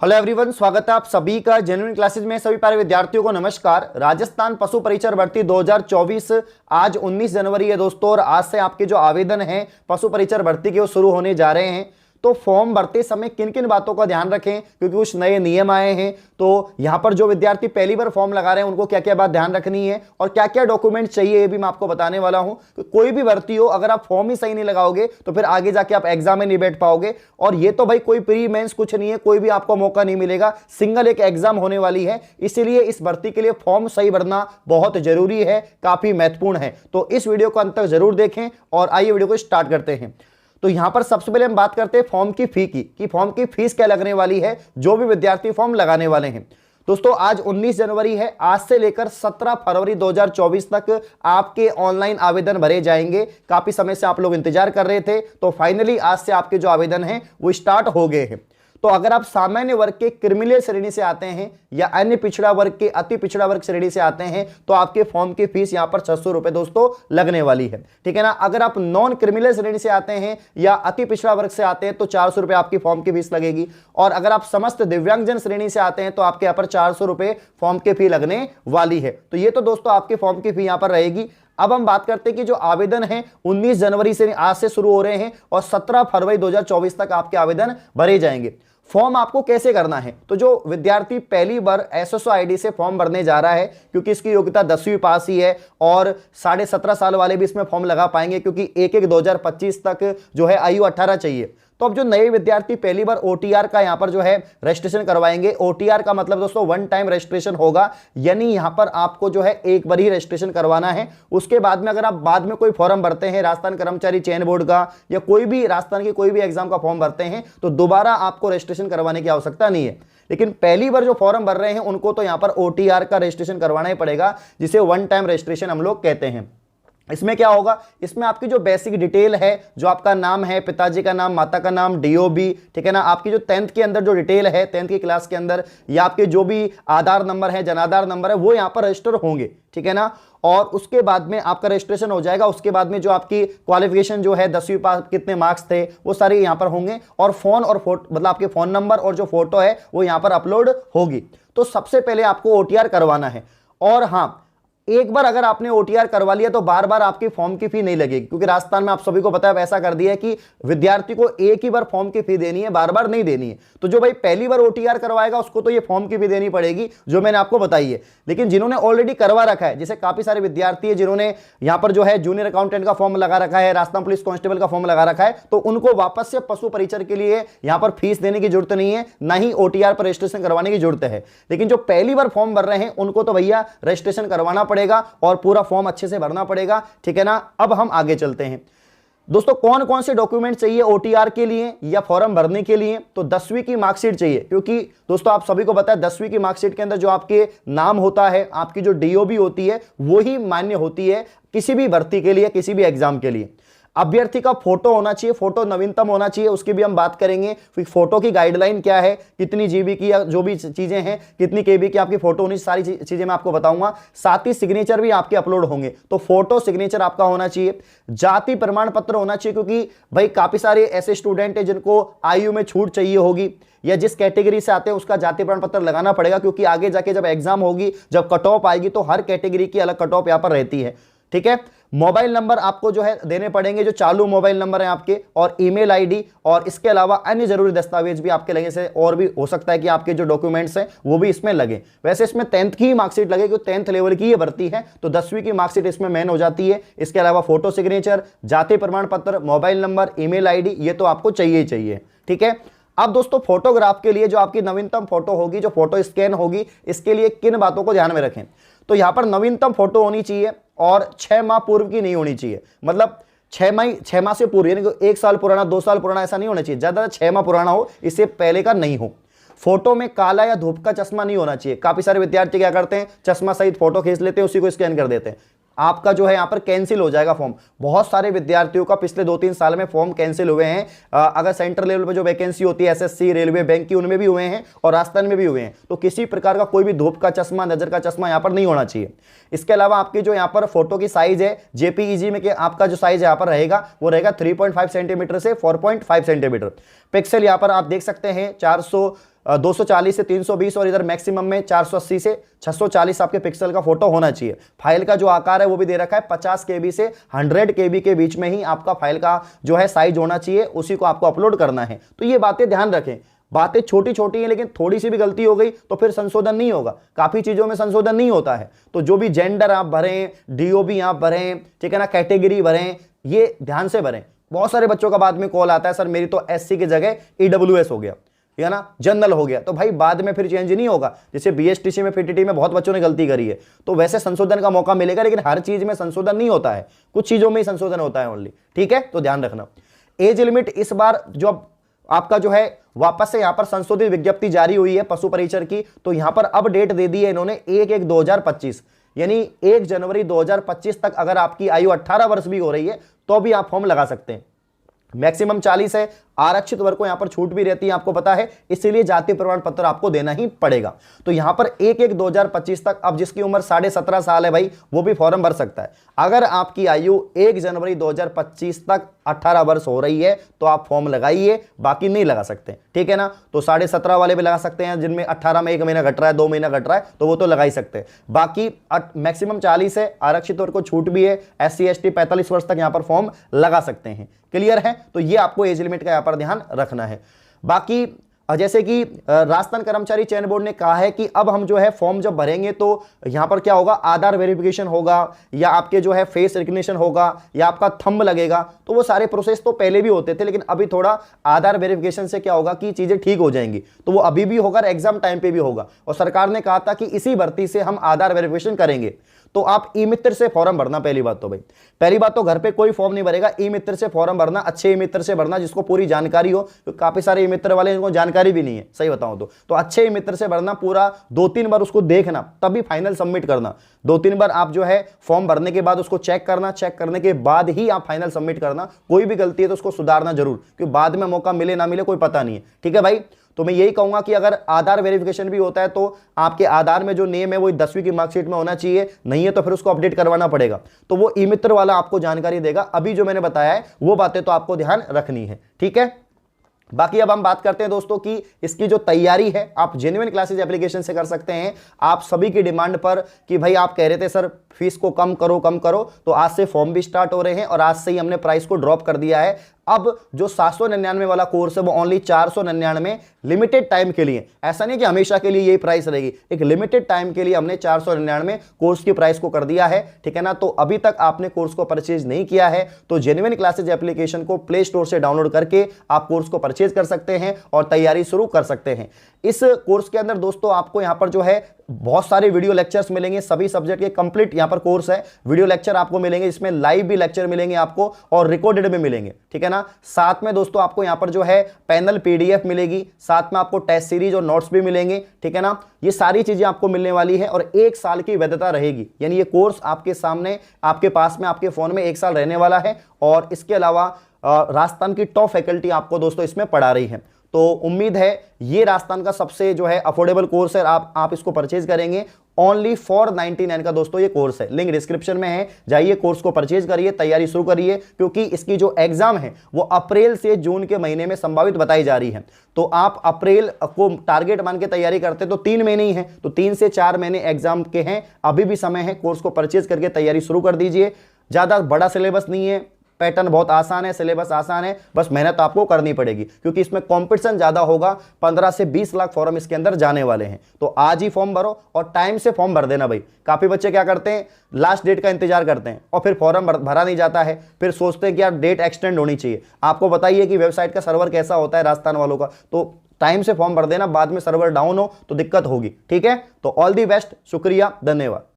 Hello everyone, स्वागत है आप सभी का जेन्युइन क्लासेस में। सभी प्यारे विद्यार्थियों को नमस्कार। राजस्थान पशु परिचर भर्ती 2024 आज 19 जनवरी है दोस्तों, और आज से आपके जो आवेदन हैं पशु परिचर भर्ती के वो शुरू होने जा रहे हैं। तो फॉर्म भरते समय किन किन बातों का ध्यान रखें, क्योंकि कुछ नए नियम आए हैं। तो यहां पर जो विद्यार्थी पहली बार फॉर्म लगा रहे हैं उनको क्या क्या बात ध्यान रखनी है और क्या क्या डॉक्यूमेंट चाहिए ये भी मैं आपको बताने वाला हूं। कोई भी भर्ती हो, अगर आप फॉर्म ही सही नहीं लगाओगे तो फिर आगे जाके आप एग्जाम में नहीं बैठ पाओगे। और ये तो भाई कोई प्री मेंस कुछ नहीं है, कोई भी आपको मौका नहीं मिलेगा, सिंगल एक एग्जाम होने वाली है। इसीलिए इस भर्ती के लिए फॉर्म सही भरना बहुत जरूरी है, काफी महत्वपूर्ण है। तो इस वीडियो को अंत तक जरूर देखें और आइए वीडियो को स्टार्ट करते हैं। तो यहां पर सबसे पहले हम बात करते हैं फॉर्म की फी की, कि फॉर्म की फीस क्या लगने वाली है जो भी विद्यार्थी फॉर्म लगाने वाले हैं। दोस्तों आज 19 जनवरी है, आज से लेकर 17 फरवरी 2024 तक आपके ऑनलाइन आवेदन भरे जाएंगे। काफी समय से आप लोग इंतजार कर रहे थे, तो फाइनली आज से आपके जो आवेदन हैं वो स्टार्ट हो गए हैं। तो अगर आप सामान्य वर्ग के क्रिमिनल श्रेणी से आते हैं या अन्य पिछड़ा वर्ग के अति पिछड़ा वर्ग श्रेणी से आते हैं तो आपके फॉर्म की फीस यहां पर 600 रुपए दोस्तों लगने वाली है, ठीक है ना। अगर आप नॉन क्रिमिनल श्रेणी से आते हैं या अति पिछड़ा वर्ग से आते हैं तो 400 रुपए आपकी फॉर्म की फीस लगेगी। और अगर आप समस्त दिव्यांगजन श्रेणी से आते हैं तो आपके यहां पर 400 रुपए फॉर्म की फी लगने वाली है। तो ये तो दोस्तों आपके फॉर्म की फी यहां पर रहेगी। अब हम बात करते हैं कि जो आवेदन है 19 जनवरी से आज से शुरू हो रहे हैं और 17 फरवरी 2024 तक आपके आवेदन भरे जाएंगे। फॉर्म आपको कैसे करना है, तो जो विद्यार्थी पहली बार एसएसओ आईडी से फॉर्म भरने जा रहा है, क्योंकि इसकी योग्यता 10वीं पास ही है और 17.5 साल वाले भी इसमें फॉर्म लगा पाएंगे, क्योंकि 1/1/2025 तक जो है आयु 18 चाहिए। तो अब जो नए विद्यार्थी पहली बार ओटीआर का यहां पर जो है रजिस्ट्रेशन करवाएंगे, ओटीआर का मतलब दोस्तों वन टाइम रजिस्ट्रेशन होगा, यानी यहां पर आपको जो है एक बार ही रजिस्ट्रेशन करवाना है। उसके बाद में अगर आप बाद में कोई फॉर्म भरते हैं राजस्थान कर्मचारी चयन बोर्ड का या कोई भी राजस्थान की कोई भी एग्जाम का फॉर्म भरते हैं तो दोबारा आपको रजिस्ट्रेशन करवाने की आवश्यकता नहीं है। लेकिन पहली बार जो फॉर्म भर रहे हैं उनको तो यहां पर ओटीआर का रजिस्ट्रेशन करवाना ही पड़ेगा, जिसे वन टाइम रजिस्ट्रेशन हम लोग कहते हैं। इसमें क्या होगा, इसमें आपकी जो बेसिक डिटेल है, जो आपका नाम है, पिताजी का नाम, माता का नाम, डीओबी, ठीक है ना, आपकी जो 10th के अंदर जो डिटेल है 10th की क्लास के अंदर, या आपके जो भी आधार नंबर है, जनाधार नंबर है, वो यहाँ पर रजिस्टर होंगे, ठीक है ना। और उसके बाद में आपका रजिस्ट्रेशन हो जाएगा। उसके बाद में जो आपकी क्वालिफिकेशन जो है 10वीं पास कितने मार्क्स थे वो सारे यहाँ पर होंगे, और फोन और फोटो मतलब आपके फोन नंबर और जो फोटो है वो यहाँ पर अपलोड होगी। तो सबसे पहले आपको ओटीआर करवाना है। और हाँ, एक बार अगर आपने ओटीआर करवा लिया तो बार बार आपकी फॉर्म की फी नहीं लगेगी, क्योंकि राजस्थान में आप सभी को पता है ऐसा कर दिया है कि विद्यार्थी को एक ही बार फॉर्म की फी देनी है, बार बार नहीं देनी है। तो जो भाई पहली बार ओटीआर करवाएगा उसको तो ये फॉर्म की फी देनी पड़ेगी जो मैंने आपको बताई है। लेकिन जिन्होंने ऑलरेडी करवा रखा है, जैसे काफी सारे विद्यार्थी है जिन्होंने यहाँ पर जो है जूनियर अकाउंटेंट का फॉर्म लगा रखा है, राजस्थान पुलिस कांस्टेबल का फॉर्म लगा रखा है, तो उनको वापस से पशु परिचर के लिए यहाँ पर फीस देने की जरूरत नहीं है, ना ही ओटीआर पर रजिस्ट्रेशन करवाने की जरूरत है। लेकिन जो पहली बार फॉर्म भर रहे हैं उनको तो भैया रजिस्ट्रेशन करवाना पड़ेगा और पूरा फॉर्म अच्छे से भरना पड़ेगा, ठीक है ना। अब हम आगे चलते हैं दोस्तों, कौन कौन से डॉक्यूमेंट चाहिए ओटीआर के लिए या फॉर्म भरने के लिए। तो 10वीं की मार्कशीट चाहिए, क्योंकि दोस्तों आप सभी को पता है 10वीं की मार्कशीट के अंदर जो आपके नाम होता है, आपकी जो डीओबी होती है वो ही मान्य होती है किसी भी भर्ती के लिए, किसी भी एग्जाम के लिए। अभ्यर्थी का फोटो होना चाहिए, फोटो नवीनतम होना चाहिए, उसकी भी हम बात करेंगे। फिर फोटो की गाइडलाइन क्या है, कितनी जीबी की या जो भी चीजें हैं, कितनी केबी की आपकी फोटो होनी, सारी चीजें मैं आपको बताऊंगा। साथ ही सिग्नेचर भी आपके अपलोड होंगे, तो फोटो सिग्नेचर आपका होना चाहिए। जाति प्रमाण पत्र होना चाहिए, क्योंकि भाई काफी सारे ऐसे स्टूडेंट हैं जिनको आयु में छूट चाहिए होगी, या जिस कैटेगरी से आते हैं उसका जाति प्रमाण पत्र लगाना पड़ेगा, क्योंकि आगे जाके जब एग्जाम होगी, जब कट ऑफ आएगी तो हर कैटेगरी की अलग कट ऑफ यहाँ पर रहती है, ठीक है। मोबाइल नंबर आपको जो है देने पड़ेंगे, जो चालू मोबाइल नंबर है आपके, और ईमेल आईडी, और इसके अलावा अन्य जरूरी दस्तावेज भी आपके लगे से, और भी हो सकता है कि आपके जो डॉक्यूमेंट्स हैं वो भी इसमें लगे। वैसे इसमें 10th की मार्कशीट लगे, क्योंकि 10th लेवल की ये भर्ती है, तो 10वीं की मार्कशीट इसमें मेन हो जाती है। इसके अलावा फोटो सिग्नेचर, जाति प्रमाण पत्र, मोबाइल नंबर, ईमेल आईडी, ये तो आपको चाहिए ही चाहिए, ठीक है। अब दोस्तों फोटोग्राफ के लिए जो आपकी नवीनतम फोटो होगी, जो फोटो स्कैन होगी, इसके लिए किन बातों को ध्यान में रखें। तो यहां पर नवीनतम फोटो होनी चाहिए और 6 माह पूर्व की नहीं होनी चाहिए, मतलब 6 माह से पूर्व, यानी 1 साल पुराना, 2 साल पुराना ऐसा नहीं होना चाहिए, ज्यादा 6 माह पुराना हो, इससे पहले का नहीं हो। फोटो में काला या धूप का चश्मा नहीं होना चाहिए। काफी सारे विद्यार्थी क्या करते हैं, चश्मा सहित फोटो खींच लेते हैं, उसी को स्कैन कर देते हैं। आपका जो है यहाँ पर कैंसिल हो जाएगा फॉर्म। बहुत सारे विद्यार्थियों का पिछले 2-3 साल में फॉर्म कैंसिल हुए हैं। अगर सेंटर लेवल पे जो वैकेंसी होती है एसएससी, रेलवे, बैंक की, उनमें भी हुए हैं और राजस्थान में भी हुए हैं। तो किसी प्रकार का कोई भी धूप का चश्मा, नजर का चश्मा यहाँ पर नहीं होना चाहिए। इसके अलावा आपकी जो यहाँ पर फोटो की साइज है जेपीईजी में, आपका जो साइज यहाँ पर रहेगा वो रहेगा 3.5 सेंटीमीटर से 4.5 सेंटीमीटर। पिक्सल यहाँ पर आप देख सकते हैं 240 से 320 और इधर मैक्सिमम में 480 से 640 आपके पिक्सल का फोटो होना चाहिए। फाइल का जो आकार है वो भी दे रखा है 50 KB से 100 KB के बीच में ही आपका फाइल का जो है साइज होना चाहिए, उसी को आपको अपलोड करना है। तो ये बातें ध्यान रखें, बातें छोटी छोटी हैं लेकिन थोड़ी सी भी गलती हो गई तो फिर संशोधन नहीं होगा, काफी चीजों में संशोधन नहीं होता है। तो जो भी जेंडर आप भरें, DOB आप भरें, ठीक है ना, कैटेगरी भरें, ये ध्यान से भरें। बहुत सारे बच्चों का बाद में कॉल आता है, सर मेरी तो SC की जगह EWS हो गया या ना जनरल हो गया, तो भाई बाद में फिर चेंज नहीं होगा। जैसे BSTC में PTT में बहुत बच्चों ने गलती करी है, तो वैसे संशोधन का मौका मिलेगा, लेकिन हर चीज में संशोधन नहीं होता है, कुछ चीजों में ही संशोधन होता है ओनली, ठीक है। तो ध्यान रखना। एज लिमिट इस बार जो आपका जो है वापस से यहां पर संशोधित विज्ञप्ति जारी हुई है पशु परिचर की, तो यहां पर अब डेट दे दी है इन्होंने 1/1/2025, यानी 1 जनवरी 2025 तक अगर आपकी आयु 18 वर्ष भी हो रही है तो भी आप फॉर्म लगा सकते हैं। मैक्सिमम 40 है, आरक्षित वर्ग को यहां पर छूट भी रहती है, आपको पता है, इसीलिए जाति प्रमाण पत्र आपको देना ही पड़ेगा। तो यहां पर 1/1/2025 तक अब जिसकी उम्र 17.5 साल है भाई, वो भी फॉर्म भर सकता है। अगर आपकी आयु 1 जनवरी 2025 तक 18 वर्ष हो रही है तो आप फॉर्म लगाइए, बाकी नहीं लगा सकते, ठीक है ना। तो 17.5 वाले भी लगा सकते हैं, जिनमें 18 में 1 महीना घट रहा है, 2 महीना घट रहा है, तो वो तो लगा ही सकते हैं। बाकी मैक्सिमम 40 है, आरक्षित वर्ग को छूट भी है, SC ST 45 वर्ष तक यहां पर फॉर्म लगा सकते हैं। क्लियर है। तो ये आपको एज लिमिट का यहां पर ध्यान रखना है। बाकी जैसे कि राजस्थान कर्मचारी चयन बोर्ड ने कहा है कि अब हम जो है फॉर्म जब भरेंगे तो यहां पर क्या होगा, आधार वेरिफिकेशन होगा या आपके जो है फेस रिकग्निशन होगा या आपका थंब लगेगा। तो वो सारे प्रोसेस तो पहले भी होते थे, लेकिन अभी थोड़ा आधार वेरिफिकेशन से क्या होगा कि चीजें ठीक हो जाएंगी। तो वो अभी भी होगा, एग्जाम टाइम पे भी होगा, और सरकार ने कहा था कि इसी भर्ती से हम आधार वेरिफिकेशन करेंगे। तो आप ई मित्र से फॉर्म भरना। पहली बात तो भाई, पहली बात तो घर पे कोई फॉर्म नहीं भरेगा, ई मित्र से फॉर्म भरना, अच्छे ई मित्र से भरना जिसको पूरी जानकारी हो, क्योंकि काफी सारे ई मित्र वाले इनको जानकारी भी नहीं है, सही बताऊं तो अच्छे ई मित्र से भरना, पूरा 2-3 बार उसको देखना, तभी फाइनल सबमिट करना। 2-3 बार आप जो है फॉर्म भरने के बाद उसको चेक करना, चेक करने के बाद ही आप फाइनल सबमिट करना। कोई भी गलती है तो उसको सुधारना जरूर, क्योंकि बाद में मौका मिले ना मिले कोई पता नहीं है, ठीक है भाई। तो मैं यही कहूंगा कि अगर आधार वेरिफिकेशन भी होता है तो आपके आधार में जो नेम है वो 10वीं की मार्कशीट में होना चाहिए, नहीं है तो फिर उसको अपडेट करवाना पड़ेगा। तो वो ई मित्र वाला आपको जानकारी देगा। अभी जो मैंने बताया है वो बातें तो आपको ध्यान रखनी है, ठीक है। बाकी अब हम बात करते हैं दोस्तों कि इसकी जो तैयारी है आप जेन्युइन क्लासेज एप्लीकेशन से कर सकते हैं। आप सभी की डिमांड पर कि भाई आप कह रहे थे सर फीस को कम करो कम करो, तो आज से फॉर्म भी स्टार्ट हो रहे हैं और आज से ही हमने प्राइस को ड्रॉप कर दिया है। अब जो 799 वाला कोर्स है वो ओनली 499 लिमिटेड टाइम के लिए, ऐसा नहीं कि हमेशा के लिए यही प्राइस रहेगी, एक लिमिटेड टाइम के लिए हमने 499 कोर्स की प्राइस को कर दिया है, ठीक है ना। तो अभी तक आपने कोर्स को परचेज नहीं किया है तो जेन्युइन क्लासेज एप्लीकेशन को प्ले स्टोर से डाउनलोड करके आप कोर्स को परचेज कर सकते हैं और तैयारी शुरू कर सकते हैं। इस कोर्स के अंदर दोस्तों आपको यहां पर जो है बहुत सारे वीडियो लेक्चर्स मिलेंगे, सभी सब्जेक्ट के कंप्लीट यहां पर कोर्स है, वीडियो लेक्चर आपको मिलेंगे, इसमें लाइव भी लेक्चर मिलेंगे आपको और रिकॉर्डेड भी मिलेंगे, ठीक है ना। साथ में दोस्तों आपको यहां पर जो है पैनल PDF मिलेगी, साथ में आपको टेस्ट सीरीज और नोट्स भी मिलेंगे, ठीक है ना। ये सारी चीजें आपको मिलने वाली है और 1 साल की वैधता रहेगी, यानी ये कोर्स आपके सामने आपके पास में आपके फोन में 1 साल रहने वाला है। और इसके अलावा राजस्थान की टॉप फैकल्टी आपको दोस्तों इसमें पढ़ा रही है। तो उम्मीद है ये राजस्थान का सबसे जो है अफोर्डेबल कोर्स है, आप इसको परचेज करेंगे। ओनली 499 का दोस्तों ये कोर्स है, लिंक डिस्क्रिप्शन में है, जाइए कोर्स को परचेज करिए, तैयारी शुरू करिए, क्योंकि इसकी जो एग्जाम है वो अप्रैल से जून के महीने में संभावित बताई जा रही है। तो आप अप्रैल को टारगेट मान के तैयारी करते तो 3 महीने ही है, तो 3 से 4 महीने एग्जाम के हैं, अभी भी समय है। कोर्स को परचेज करके तैयारी शुरू कर दीजिए। ज्यादा बड़ा सिलेबस नहीं है, पैटर्न बहुत आसान है, सिलेबस आसान है, बस मेहनत आपको करनी पड़ेगी, क्योंकि इसमें कंपटीशन ज्यादा होगा। 15 से 20 लाख फॉर्म इसके अंदर जाने वाले हैं। तो आज ही फॉर्म भरो और टाइम से फॉर्म भर देना भाई। काफी बच्चे क्या करते हैं, लास्ट डेट का इंतजार करते हैं और फिर फॉर्म भरा नहीं जाता है, फिर सोचते हैं कि यार डेट एक्सटेंड होनी चाहिए। आपको बताइए कि वेबसाइट का सर्वर कैसा होता है राजस्थान वालों का, तो टाइम से फॉर्म भर देना, बाद में सर्वर डाउन हो तो दिक्कत होगी, ठीक है। तो ऑल दी बेस्ट, शुक्रिया, धन्यवाद।